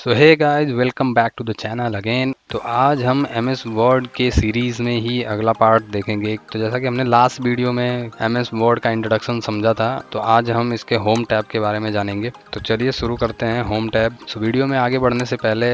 So hey guys, welcome back to the channel again. तो आज हम MS वर्ड के सीरीज़ में ही अगला पार्ट देखेंगे। तो जैसा कि हमने लास्ट वीडियो में MS वर्ड का इंट्रोडक्शन समझा था, तो आज हम इसके होम टैब के बारे में जानेंगे। तो चलिए शुरू करते हैं होम टैब। सो वीडियो में आगे बढ़ने से पहले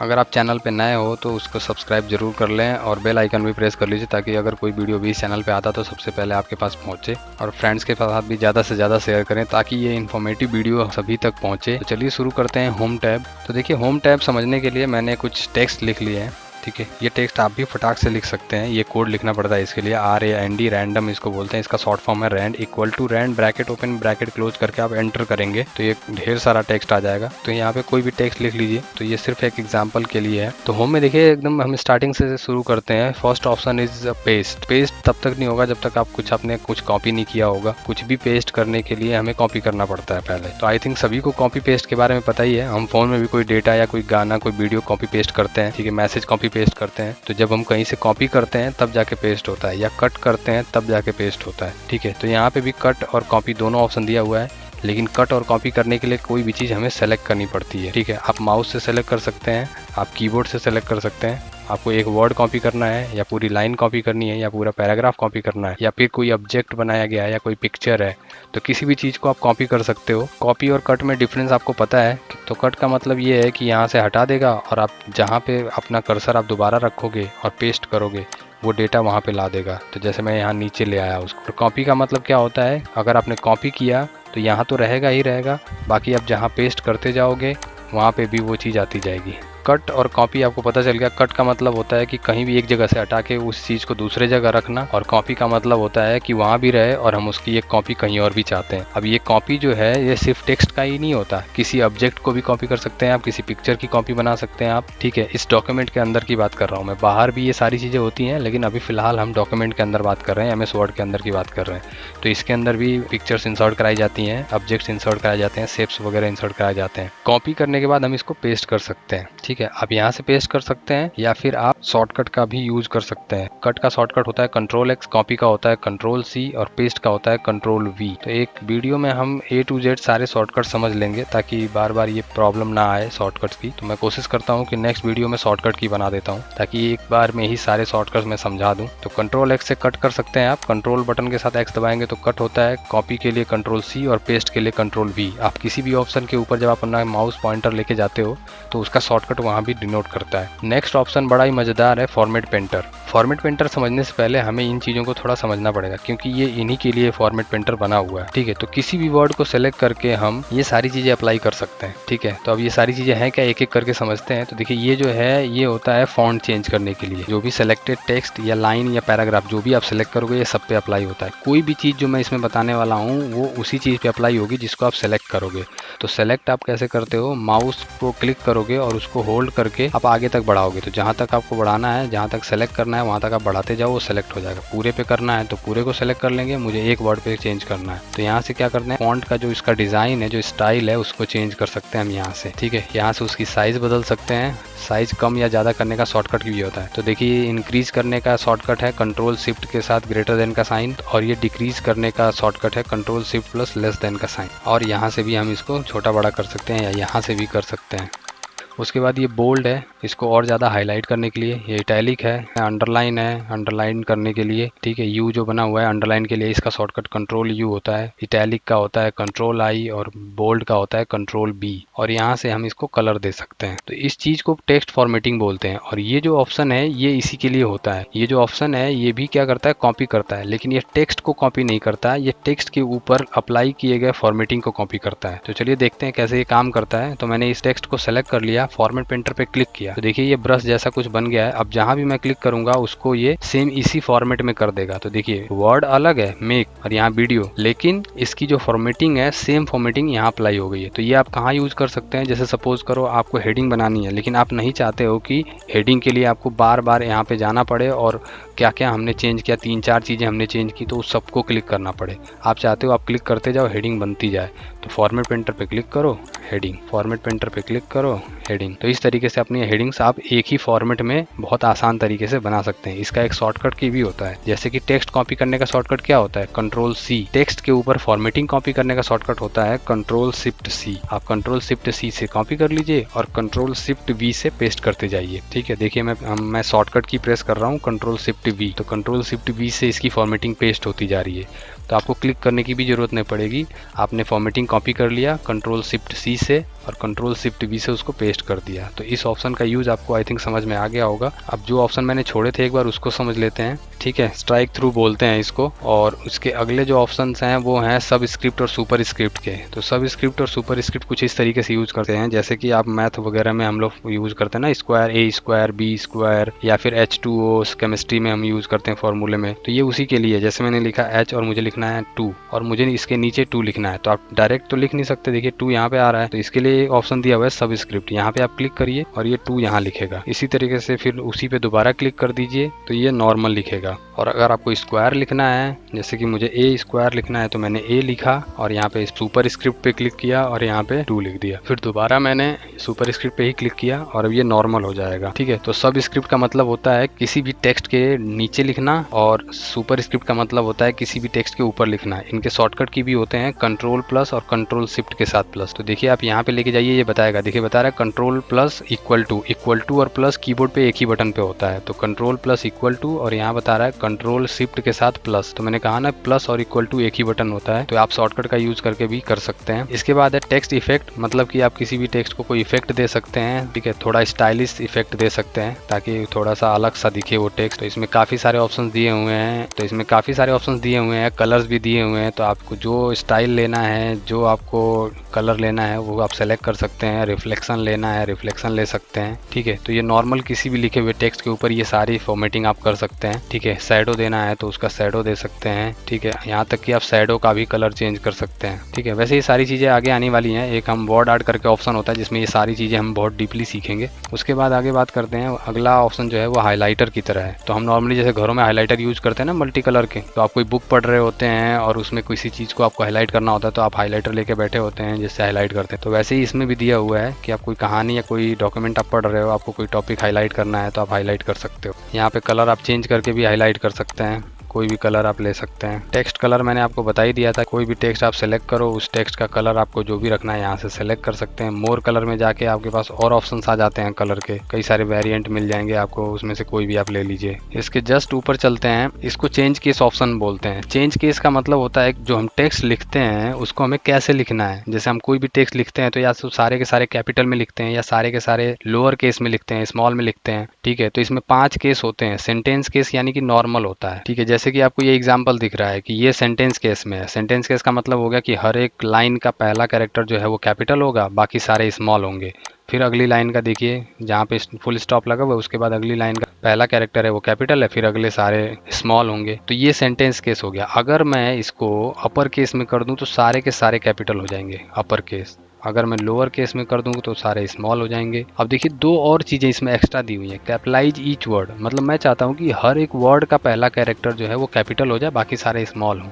अगर आप चैनल पे नए हो तो उसको सब्सक्राइब जरूर कर लें और बेल आइकन भी प्रेस कर लीजिए, ताकि अगर कोई वीडियो भी इस चैनल पे आता तो सबसे पहले आपके पास पहुँचे। और फ्रेंड्स के साथ भी ज़्यादा से ज़्यादा शेयर करें ताकि ये इन्फॉर्मेटिव वीडियो सभी तक पहुँचे। तो चलिए शुरू करते हैं होम टैब। तो देखिए, होम टैब समझने के लिए मैंने कुछ टेक्स्ट लिख लिए हैं। ठीक है, ये टेक्स्ट आप भी फटाक से लिख सकते हैं। ये कोड लिखना पड़ता है इसके लिए, RAND, रैंडम इसको बोलते हैं। इसका शॉर्ट फॉर्म है rand, equal to rand, bracket open bracket close करके आप एंटर करेंगे तो ये ढेर सारा टेक्स्ट आ जाएगा। तो यहाँ पे कोई भी टेक्स्ट लिख लीजिए। तो ये सिर्फ एक एग्जाम्पल के लिए है। तो होम में देखिए, एकदम हम स्टार्टिंग से शुरू करते हैं। First option is paste. Paste तब तक नहीं होगा जब तक आप आपने कुछ कॉपी नहीं किया होगा। कुछ भी पेस्ट करने के लिए हमें कॉपी करना पड़ता है पहले। तो आई थिंक सभी को कॉपी पेस्ट के बारे में पता ही है। हम फोन में भी कोई डेटा या कोई गाना, कोई वीडियो कॉपी पेस्ट करते हैं। ठीक है, मैसेज कॉपी पेस्ट करते हैं। तो जब हम कहीं से कॉपी करते हैं तब जाके पेस्ट होता है, या कट करते हैं तब जाके पेस्ट होता है। ठीक है, तो यहाँ पे भी कट और कॉपी दोनों ऑप्शन दिया हुआ है, लेकिन कट और कॉपी करने के लिए कोई भी चीज़ हमें सेलेक्ट करनी पड़ती है। ठीक है, आप माउस से सेलेक्ट कर सकते हैं, आप कीबोर्ड से सेलेक्ट कर सकते हैं। आपको एक वर्ड कॉपी करना है, या पूरी लाइन कॉपी करनी है, या पूरा पैराग्राफ कॉपी करना है, या फिर कोई ऑब्जेक्ट बनाया गया है या कोई पिक्चर है, तो किसी भी चीज़ को आप कॉपी कर सकते हो। कॉपी और कट में डिफरेंस आपको पता है। तो कट का मतलब ये है कि यहाँ से हटा देगा और आप जहाँ पे अपना कर्सर आप दोबारा रखोगे और पेस्ट करोगे, वो डेटा वहाँ पे ला देगा। तो जैसे मैं यहाँ नीचे ले आया उसको। तो कॉपी का मतलब क्या होता है, अगर आपने कॉपी किया तो यहाँ तो रहेगा ही रहेगा, बाकी आप जहाँ पेस्ट करते जाओगे वहाँ पे भी वो चीज़ आती जाएगी। कट और कॉपी आपको पता चल गया। कट का मतलब होता है कि कहीं भी एक जगह से हटा के उस चीज़ को दूसरे जगह रखना, और कॉपी का मतलब होता है कि वहाँ भी रहे और हम उसकी एक कॉपी कहीं और भी चाहते हैं। अब ये कॉपी जो है, ये सिर्फ टेक्स्ट का ही नहीं होता, किसी ऑब्जेक्ट को भी कॉपी कर सकते हैं आप, किसी पिक्चर की कॉपी बना सकते हैं आप। ठीक है, इस डॉक्यूमेंट के अंदर की बात कर रहा हूँ मैं। बाहर भी ये सारी चीज़ें होती हैं, लेकिन अभी फिलहाल हम डॉक्यूमेंट के अंदर बात कर रहे हैं, MS वर्ड के अंदर की बात कर रहे हैं। तो इसके अंदर भी पिक्चर्स इंसर्ट कराई जाती हैं, ऑब्जेक्ट्स इंसर्ट कराए जाते हैं, शेप्स वगैरह इंसर्ट कराए जाते हैं। कॉपी करने के बाद हम इसको पेस्ट कर सकते हैं। ठीक है, अब यहाँ से पेस्ट कर सकते हैं, या फिर आप शॉर्टकट का भी यूज कर सकते हैं। कट का शॉर्टकट होता है Ctrl+X, कॉपी का होता है Ctrl+C, और पेस्ट का होता है Ctrl+V। तो एक वीडियो में हम A to Z सारे शॉर्टकट समझ लेंगे, ताकि बार बार ये प्रॉब्लम ना आए शॉर्टकट्स की। तो मैं कोशिश करता हूँ कि नेक्स्ट वीडियो में शॉर्टकट की बना देता हूँ, ताकि एक बार में ही सारे शॉर्टकट मैं समझा दूँ। तो Ctrl+X से कट कर सकते हैं आप। कंट्रोल बटन के साथ X दबाएंगे तो कट होता है। कॉपी के लिए Ctrl+C और पेस्ट के लिए Ctrl+V। आप किसी भी ऑप्शन के ऊपर जब आप अपना माउस पॉइंटर लेके जाते हो तो उसका शॉर्टकट वहाँ भी डिनोट करता है। नेक्स्ट ऑप्शन बड़ा ही मजेदार है, फॉर्मेट पेंटर। फॉर्मेट पेंटर समझने से पहले हमें इन चीज़ों को थोड़ा समझना पड़ेगा, क्योंकि ये इन्हीं के लिए फॉर्मेट पेंटर बना हुआ है। ठीक है, तो किसी भी वर्ड को सेलेक्ट करके हम ये सारी चीज़ें अप्लाई कर सकते हैं। ठीक है, तो अब ये सारी चीज़ें हैं क्या, एक एक करके समझते हैं। तो देखिए, ये जो है ये होता है फॉन्ट चेंज करने के लिए। जो भी सेलेक्टेड टेक्स्ट या लाइन या पैराग्राफ जो भी आप सेलेक्ट करोगे, ये सब पे अप्लाई होता है। कोई भी चीज़ जो मैं इसमें बताने वाला हूँ वो उसी चीज़ पे अप्लाई होगी जिसको आप सेलेक्ट करोगे। तो सेलेक्ट आप कैसे करते हो, माउस को क्लिक करोगे और उसको होल्ड करके आप आगे तक बढ़ाओगे। तो जहाँ तक आपको बढ़ाना है, जहाँ तक सेलेक्ट करना है, वहाँ तक आप बढ़ाते जाओ, वो सेलेक्ट हो जाएगा। पूरे पे करना है तो पूरे को सेलेक्ट कर लेंगे। मुझे एक वर्ड पे चेंज करना है, तो यहाँ से क्या करना है, फॉन्ट का जो इसका डिज़ाइन है, जो स्टाइल है, उसको चेंज कर सकते हैं हम यहाँ से। ठीक है, यहाँ से उसकी साइज़ बदल सकते हैं। साइज़ कम या ज़्यादा करने का शॉर्टकट भी होता है। तो देखिए, इंक्रीज करने का शॉर्टकट है Ctrl+Shift के साथ ग्रेटर देन का साइन, और ये डिक्रीज करने का शॉर्टकट है Ctrl+Shift प्लस लेस देन का साइन। और यहाँ से भी हम इसको छोटा बड़ा कर सकते हैं, या यहाँ से भी कर सकते हैं। उसके बाद ये बोल्ड है, इसको और ज़्यादा हाईलाइट करने के लिए। ये इटैलिक है, अंडरलाइन है, अंडरलाइन करने के लिए। ठीक है, यू जो बना हुआ है अंडरलाइन के लिए, इसका शॉर्टकट Ctrl+U होता है। इटैलिक का होता है Ctrl+I, और बोल्ड का होता है Ctrl+B। और यहाँ से हम इसको कलर दे सकते हैं। तो इस चीज़ को टेक्स्ट फॉर्मेटिंग बोलते हैं। और ये जो ऑप्शन है ये इसी के लिए होता है। ये जो ऑप्शन है ये भी क्या करता है, कॉपी करता है, लेकिन ये टेक्स्ट को कॉपी नहीं करता है। ये टेक्स्ट के ऊपर अप्लाई किए गए फॉर्मेटिंग को कॉपी करता है। तो चलिए देखते हैं कैसे ये काम करता है। तो मैंने इस टेक्स्ट को सेलेक्ट कर लिया, फॉर्मेट पेंटर पे क्लिक किया, तो देखिए ये ब्रश जैसा कुछ बन गया है। अब जहां भी मैं क्लिक करूंगा उसको ये सेम इसी फॉर्मेट में कर देगा। तो देखिए, वर्ड अलग है मेक, और यहाँ वीडियो, लेकिन इसकी जो फॉर्मेटिंग है सेम फॉर्मेटिंग यहाँ अप्लाई हो गई है। तो ये आप कहाँ यूज कर सकते हैं, जैसे सपोज करो आपको हेडिंग बनानी है, लेकिन आप नहीं चाहते हो कि हेडिंग के लिए आपको बार बार यहाँ पे जाना पड़े और क्या क्या हमने चेंज किया, 3-4 चीज़ें हमने चेंज की, तो उस सबको क्लिक करना पड़े। आप चाहते हो आप क्लिक करते जाओ, हेडिंग बनती जाए। तो फॉर्मेट पेंटर पे क्लिक करो, हेडिंग, फॉर्मेट पेंटर पे क्लिक करो, हेडिंग। तो इस तरीके से अपनी हेडिंग्स आप एक ही फॉर्मेट में बहुत आसान तरीके से बना सकते हैं। इसका एक शॉर्टकट की भी होता है, जैसे कि टेक्स्ट कॉपी करने का शॉर्टकट क्या होता है, कंट्रोल सी। टेक्स्ट के ऊपर फॉर्मेटिंग कॉपी करने का शॉर्टकट होता है कंट्रोल शिफ्ट सी। आप कंट्रोल शिफ्ट सी से कॉपी कर लीजिए और कंट्रोल शिफ्ट वी से पेस्ट करते जाइए। ठीक है, देखिए मैं शॉर्टकट की प्रेस कर रहा हूँ, कंट्रोल शिफ्ट वी, तो कंट्रोल शिफ्ट वी से इसकी फॉर्मेटिंग पेस्ट होती जा रही है। तो आपको क्लिक करने की भी ज़रूरत नहीं पड़ेगी, आपने फॉर्मेटिंग कॉपी कर लिया कंट्रोल शिफ्ट सी से और कंट्रोल शिफ्ट वी से उसको पेस्ट कर दिया। तो इस ऑप्शन का यूज़ आपको आई थिंक समझ में आ गया होगा। अब जो ऑप्शन मैंने छोड़े थे एक बार उसको समझ लेते हैं। ठीक है, स्ट्राइक थ्रू बोलते हैं इसको, और उसके अगले जो ऑप्शंस हैं वो हैं सब स्क्रिप्ट और सुपर स्क्रिप्ट के। तो सब स्क्रिप्ट और सुपर स्क्रिप्ट कुछ इस तरीके से यूज़ करते हैं, जैसे कि आप मैथ वगैरह में हम लोग यूज़ करते हैं ना, स्क्वायर ए स्क्वायर बी स्क्वायर, या फिर H2O केमिस्ट्री में हम यूज़ करते हैं फॉर्मूले में। तो ये उसी के लिए, जैसे मैंने लिखा H और मुझे लिखना है 2 और मुझे इसके नीचे 2 लिखना है, तो आप डायरेक्ट तो लिख नहीं सकते। देखिए 2 यहाँ पे आ रहा है, तो इसके लिए ऑप्शन दिया हुआ है सब स्क्रिप्ट। यहाँ पे आप क्लिक करिए और ये 2 यहाँ लिखेगा। इसी तरीके से फिर उसी पे दोबारा क्लिक कर दीजिए तो ये नॉर्मल लिखेगा। और अगर आपको स्क्वायर लिखना है, जैसे कि मुझे ए स्क्वायर लिखना है, तो मैंने ए लिखा और यहाँ पे सुपर स्क्रिप्ट पे क्लिक किया और यहाँ पे 2 लिख दिया। फिर दोबारा मैंने सुपर स्क्रिप्ट पे ही क्लिक किया और अब ये नॉर्मल हो जाएगा। ठीक है, तो सब स्क्रिप्ट का मतलब होता है किसी भी टेक्स्ट के नीचे लिखना, और सुपर स्क्रिप्ट का मतलब होता है किसी भी टेक्स्ट के ऊपर लिखना। इनके शॉर्टकट की भी होते हैं कंट्रोल प्लस और कंट्रोल शिफ्ट के साथ प्लस। तो देखिए आप यहाँ पे लेके जाइए, ये बताएगा, देखिए बता रहा है कंट्रोल प्लस इक्वल टू और प्लस कीबोर्ड पे एक ही बटन पे होता है, तो कंट्रोल प्लस इक्वल टू, और यहाँ बता रहा है कंट्रोल शिफ्ट के साथ प्लस। तो मैंने कहा ना प्लस और इक्वल टू एक ही बटन होता है, तो आप शॉर्टकट का यूज करके भी कर सकते हैं। इसके बाद है टेक्स्ट इफेक्ट, मतलब कि आप किसी भी टेक्स्ट को कोई इफेक्ट दे सकते हैं। ठीक है, थोड़ा स्टाइलिश इफेक्ट दे सकते हैं ताकि थोड़ा सा अलग सा दिखे वो टेक्स्ट। तो इसमें काफी सारे ऑप्शन दिए हुए हैं, कलर्स भी दिए हुए हैं। तो आपको जो स्टाइल लेना है, जो आपको कलर लेना है वो आप सेलेक्ट कर सकते हैं। रिफ्लेक्शन लेना है, रिफ्लेक्शन ले सकते हैं। ठीक है, तो ये नॉर्मल किसी भी लिखे हुए टेक्स्ट के ऊपर ये सारी फॉर्मेटिंग आप कर सकते हैं। ठीक है, शैडो देना है तो उसका शैडो दे सकते हैं। ठीक है, यहाँ तक कि आप शैडो का भी कलर चेंज कर सकते हैं। ठीक है, वैसे ये सारी चीज़ें आगे आने वाली हैं। एक हम वर्ड आर्ट करके ऑप्शन होता है जिसमें ये सारी चीज़ें हम बहुत डीपली सीखेंगे। उसके बाद आगे बात करते हैं, अगला ऑप्शन जो है वो हाईलाइटर की तरह है। तो हम नॉर्मली जैसे घरों में हाईलाइटर यूज करते हैं ना मल्टी कलर के, तो आप कोई बुक पढ़ रहे होते हैं और उसमें किसी चीज़ को आपको हाईलाइट करना होता है, तो आप हाईलाइटर लेके बैठे होते हैं जिससे हाईलाइट करते हैं। तो वैसे ही इसमें भी दिया हुआ है कि आप कोई कहानी या कोई डॉक्यूमेंट आप पढ़ रहे हो, आपको कोई टॉपिक हाईलाइट करना है तो आप हाईलाइट कर सकते हो। यहाँ पे कलर आप चेंज करके भी हाईलाइट कर सकते हैं, कोई भी कलर आप ले सकते हैं। टेक्स्ट कलर मैंने आपको बता ही दिया था, कोई भी टेक्स्ट आप सेलेक्ट करो, उस टेक्स्ट का कलर आपको जो भी रखना है यहाँ से सेलेक्ट कर सकते हैं। मोर कलर में जाके आपके पास और ऑप्शंस आ जाते हैं कलर के, कई सारे वेरिएंट मिल जाएंगे आपको, उसमें से कोई भी आप ले लीजिए। इसके जस्ट ऊपर चलते हैं, इसको चेंज केस ऑप्शन बोलते हैं। चेंज केस का मतलब होता है जो हम टेक्स्ट लिखते हैं उसको हमें कैसे लिखना है। जैसे हम कोई भी टेक्स्ट लिखते हैं तो या तो सारे के सारे कैपिटल में लिखते हैं या सारे के सारे लोअर केस में लिखते हैं, स्मॉल में लिखते हैं। ठीक है, तो इसमें 5 केस होते हैं। सेंटेंस केस यानी कि नॉर्मल होता है। ठीक है, जैसे कि आपको ये एग्जाम्पल दिख रहा है कि ये सेंटेंस केस में है। सेंटेंस केस का मतलब हो गया कि हर एक लाइन का पहला कैरेक्टर जो है वो कैपिटल होगा, बाकी सारे स्मॉल होंगे। फिर अगली लाइन का देखिए जहाँ पे फुल स्टॉप लगा हुआ है, उसके बाद अगली लाइन का पहला कैरेक्टर है वो कैपिटल है, फिर अगले सारे स्मॉल होंगे। तो ये सेंटेंस केस हो गया। अगर मैं इसको अपर केस में कर दूं तो सारे के सारे कैपिटल हो जाएंगे, अपर केस। अगर मैं लोअर केस में कर दूंगा तो सारे स्मॉल हो जाएंगे। अब देखिए 2 और चीज़ें इसमें एक्स्ट्रा दी हुई हैं। कैपिटलाइज ईच वर्ड, मतलब मैं चाहता हूँ कि हर एक वर्ड का पहला कैरेक्टर जो है वो कैपिटल हो जाए, बाकी सारे स्मॉल हों।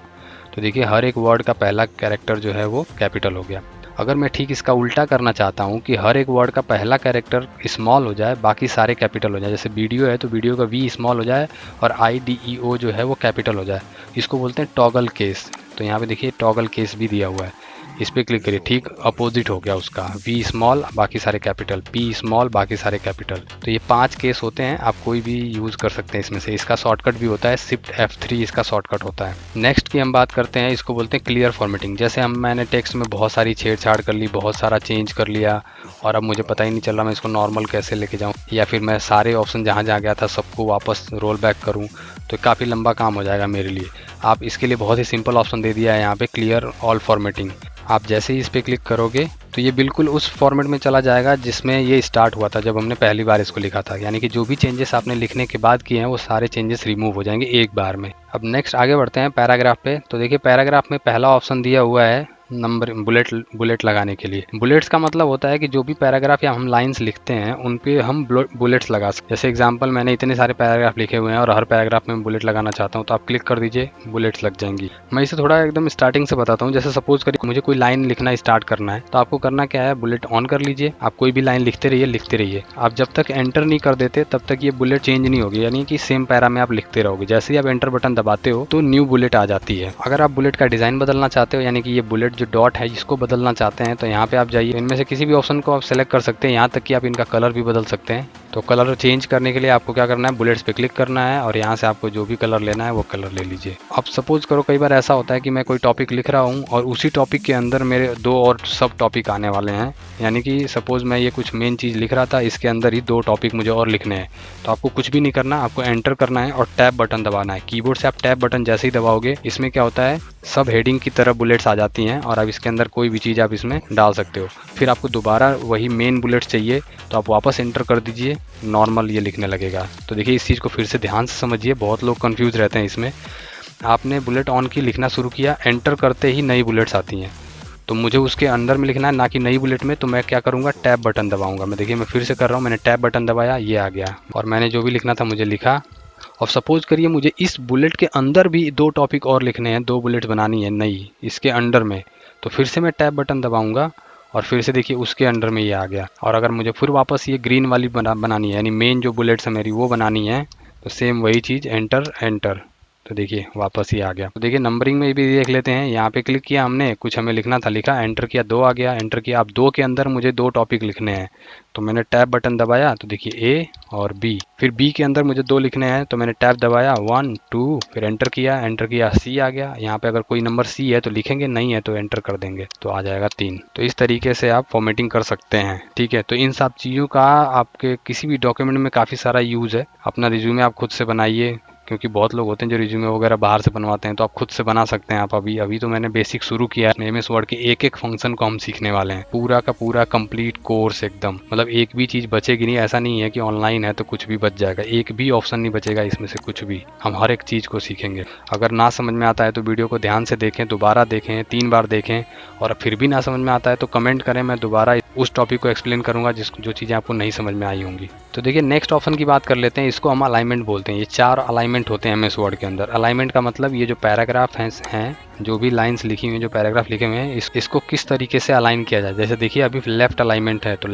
तो देखिए हर एक वर्ड का पहला कैरेक्टर जो है वो कैपिटल हो गया। अगर मैं ठीक इसका उल्टा करना चाहता हूँ कि हर एक वर्ड का पहला कैरेक्टर स्मॉल हो जाए, बाकी सारे कैपिटल हो जाए, जैसे वीडियो है तो वीडियो का वी स्मॉल हो जाए और IDEO जो है वो कैपिटल हो जाए, इसको बोलते हैं टॉगल केस। तो यहाँ पे देखिए टॉगल केस भी दिया हुआ है, इस पर क्लिक करिए। ठीक अपोजिट हो गया उसका, वी स्मॉल बाकी सारे कैपिटल, पी स्मॉल बाकी सारे कैपिटल। तो ये 5 केस होते हैं, आप कोई भी यूज़ कर सकते हैं इसमें से। इसका शॉर्टकट भी होता है शिफ्ट F3, इसका शॉर्टकट होता है। नेक्स्ट की हम बात करते हैं, इसको बोलते हैं क्लियर फॉर्मेटिंग। जैसे मैंने टेक्स्ट में बहुत सारी छेड़छाड़ कर ली, बहुत सारा चेंज कर लिया और अब मुझे पता ही नहीं चल रहा मैं इसको नॉर्मल कैसे लेके जाऊँ, या फिर मैं सारे ऑप्शन जहाँ जहाँ गया था सबको वापस रोल बैक करूँ, तो काफ़ी लंबा काम हो जाएगा मेरे लिए। आप इसके लिए बहुत ही सिंपल ऑप्शन दे दिया है यहाँ पे, क्लियर ऑल फॉर्मेटिंग। आप जैसे ही इस पर क्लिक करोगे तो ये बिल्कुल उस फॉर्मेट में चला जाएगा जिसमें ये स्टार्ट हुआ था जब हमने पहली बार इसको लिखा था। यानी कि जो भी चेंजेस आपने लिखने के बाद किए हैं वो सारे चेंजेस रिमूव हो जाएंगे एक बार में। अब नेक्स्ट आगे बढ़ते हैं पैराग्राफ पे। तो देखिए पैराग्राफ में पहला ऑप्शन दिया हुआ है नंबर बुलेट लगाने के लिए। बुलेट्स का मतलब होता है कि जो भी पैराग्राफ या हम लाइंस लिखते हैं उन पे हम बुलेट्स लगा सकते हैं। जैसे एग्जांपल मैंने इतने सारे पैराग्राफ लिखे हुए हैं और हर पैराग्राफ में बुलेट लगाना चाहता हूँ, तो आप क्लिक कर दीजिए, बुलेट्स लग जाएंगी। मैं इसे थोड़ा एकदम स्टार्टिंग से बताता हूँ। जैसे सपोज करिए मुझे कोई लाइन लिखना स्टार्ट करना है, तो आपको करना क्या है, बुलेट ऑन कर लीजिए। आप कोई भी लाइन लिखते रहिए। आप जब तक एंटर नहीं कर देते तब तक ये बुलेट चेंज नहीं होगी, यानी कि सेम पैरा में आप लिखते रहोगे। जैसे ही आप एंटर बटन दबाते हो तो न्यू बुलेट आ जाती है। अगर आप बुलेट का डिजाइन बदलना चाहते हो, यानी कि ये बुलेट जो डॉट है इसको बदलना चाहते हैं, तो यहाँ पे आप जाइए, इनमें से किसी भी ऑप्शन को आप सेलेक्ट कर सकते हैं। यहाँ तक कि आप इनका कलर भी बदल सकते हैं। तो कलर चेंज करने के लिए आपको क्या करना है, बुलेट्स पे क्लिक करना है और यहाँ से आपको जो भी कलर लेना है वो कलर ले लीजिए। अब सपोज करो कई बार ऐसा होता है कि मैं कोई टॉपिक लिख रहा हूँ और उसी टॉपिक के अंदर मेरे 2 और सब टॉपिक आने वाले हैं। यानी कि सपोज मैं ये कुछ मेन चीज़ लिख रहा था, इसके अंदर ही 2 टॉपिक मुझे और लिखने हैं। तो आपको कुछ भी नहीं करना, आपको एंटर करना है और टैब बटन दबाना है। कीबोर्ड से आप टैब बटन जैसे ही दबाओगे, इसमें क्या होता है, सब हेडिंग की तरह बुलेट्स आ जाती हैं और आप इसके अंदर कोई भी चीज़ आप इसमें डाल सकते हो। फिर आपको दोबारा वही मेन बुलेट्स चाहिए तो आप वापस एंटर कर दीजिए, नॉर्मल ये लिखने लगेगा। तो देखिए इस चीज़ को फिर से ध्यान से समझिए, बहुत लोग कंफ्यूज रहते हैं इसमें। आपने बुलेट ऑन की लिखना शुरू किया, एंटर करते ही नई बुलेट्स आती हैं, तो मुझे उसके अंदर में लिखना है, ना कि नई बुलेट में। तो मैं क्या करूँगा, टैब बटन दबाऊंगा। मैं देखिए मैं फिर से कर रहा हूँ, मैंने टैब बटन दबाया, ये आ गया और मैंने जो भी लिखना था मुझे लिखा। और सपोज करिए मुझे इस बुलेट के अंदर भी 2 टॉपिक और लिखने हैं, 2 बुलेट बनानी है नई इसके अंडर में। तो फिर से मैं टैब बटन दबाऊंगा और फिर से देखिए उसके अंडर में ये आ गया। और अगर मुझे फिर वापस ये ग्रीन वाली बनानी है, यानी मेन जो बुलेट्स है मेरी वो बनानी है, तो सेम वही चीज़, एंटर एंटर, तो देखिए वापस ही आ गया। तो देखिए नंबरिंग में भी देख लेते हैं। यहाँ पे क्लिक किया हमने, कुछ हमें लिखना था, लिखा, एंटर किया, 2 आ गया, एंटर किया। अब 2 के अंदर मुझे 2 टॉपिक लिखने हैं, तो मैंने टैब बटन दबाया, तो देखिए ए और बी। फिर बी के अंदर मुझे 2 लिखने हैं, तो मैंने टैब दबाया, 1 2, फिर एंटर किया, सी आ गया। यहाँ पे अगर कोई नंबर सी है तो लिखेंगे, नहीं है तो एंटर कर देंगे, तो आ जाएगा 3। तो इस तरीके से आप फॉर्मेटिंग कर सकते हैं। ठीक है, तो इन सब चीज़ों का आपके किसी भी डॉक्यूमेंट में काफ़ी सारा यूज़ है। अपना रिज्यूमे आप खुद से बनाइए, क्योंकि बहुत लोग होते हैं जो रिज्यूमे वगैरह बाहर से बनवाते हैं, तो आप खुद से बना सकते हैं। आप अभी तो मैंने बेसिक शुरू किया है। एमएस वर्ड के एक फंक्शन को हम सीखने वाले हैं, पूरा का पूरा कंप्लीट कोर्स एकदम, मतलब एक भी चीज़ बचेगी नहीं। ऐसा नहीं है कि ऑनलाइन है तो कुछ भी बच जाएगा, एक भी ऑप्शन नहीं बचेगा इसमें से कुछ भी। हम हर एक चीज़ को सीखेंगे। अगर ना समझ में आता है तो वीडियो को ध्यान से देखें, दोबारा देखें, 3 बार देखें, और फिर भी ना समझ में आता है तो कमेंट करें, मैं दोबारा उस टॉपिक को एक्सप्लेन करूंगा जो चीज़ें आपको नहीं समझ में आई होंगी। तो देखिए नेक्स्ट ऑप्शन की बात कर लेते हैं। इसको हम अलाइनमेंट बोलते हैं। ये 4 अलाइनमेंट होते हैं एमएस वर्ड के अंदर। अलाइनमेंट का मतलब ये जो पैराग्राफ हैं, जो भी लाइंस लिखी हुई हैं, जो पैराग्राफ लिखे हुए हैं, इसको किस तरीके से अलाइन किया जाए। जैसे देखिए अभी लेफ्ट अलाइनमेंट है, तो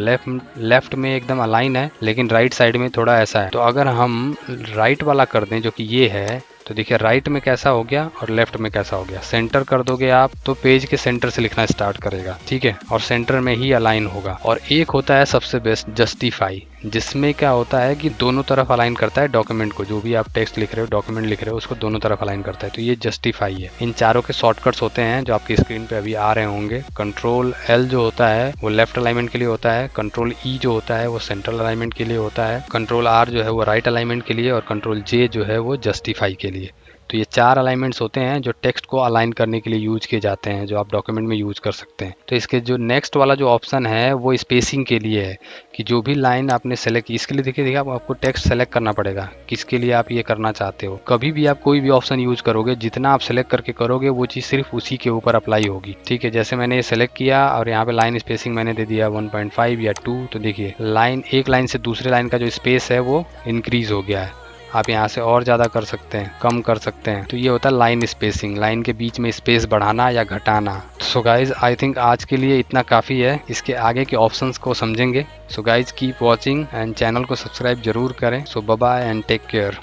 लेफ्ट में एकदम अलाइन है, लेकिन राइट साइड में थोड़ा ऐसा है। तो अगर हम राइट वाला कर दें, जो कि ये है, तो देखिए राइट में कैसा हो गया और लेफ्ट में कैसा हो गया। सेंटर कर दोगे आप तो पेज के सेंटर से लिखना स्टार्ट करेगा, ठीक है, और सेंटर में ही अलाइन होगा। और एक होता है सबसे बेस्ट, जस्टिफाई, जिसमें क्या होता है कि दोनों तरफ अलाइन करता है डॉक्यूमेंट को। जो भी आप टेक्स्ट लिख रहे हो, डॉक्यूमेंट लिख रहे हो, उसको दोनों तरफ अलाइन करता है। तो ये जस्टिफाई है। इन चारों के शॉर्टकट्स होते हैं जो आपकी स्क्रीन पे अभी आ रहे होंगे। कंट्रोल एल जो होता है वो लेफ्ट अलाइनमेंट के लिए होता है, कंट्रोल ई जो होता है वो सेंट्रल अलाइनमेंट के लिए होता है, कंट्रोल आर जो है वो राइट अलाइनमेंट के लिए, और कंट्रोल जे जो है वो जस्टिफाई के लिए। तो ये 4 अलाइनमेंट्स होते हैं जो टेक्स्ट को अलाइन करने के लिए यूज किए जाते हैं, जो आप डॉक्यूमेंट में यूज कर सकते हैं। तो इसके जो नेक्स्ट वाला जो ऑप्शन है वो स्पेसिंग के लिए है, कि जो भी लाइन आपने सेलेक्ट की, इसके लिए देखिए आपको टेक्स्ट सेलेक्ट करना पड़ेगा, किसके लिए आप ये करना चाहते हो। कभी भी आप कोई भी ऑप्शन यूज करोगे, जितना आप सेलेक्ट करके करोगे वो चीज़ सिर्फ उसी के ऊपर अप्लाई होगी। ठीक है, जैसे मैंने ये सेलेक्ट किया और यहाँ पे लाइन स्पेसिंग मैंने दे दिया 1.5 या 2, तो देखिए एक लाइन से दूसरे लाइन का जो स्पेस है वो इंक्रीज हो गया है। आप यहाँ से और ज़्यादा कर सकते हैं, कम कर सकते हैं। तो ये होता है लाइन स्पेसिंग, लाइन के बीच में स्पेस बढ़ाना या घटाना। सो गाइज आई थिंक आज के लिए इतना काफ़ी है, इसके आगे के ऑप्शंस को समझेंगे। So guys keep watching and channel को सब्सक्राइब जरूर करें। So bye bye and take care.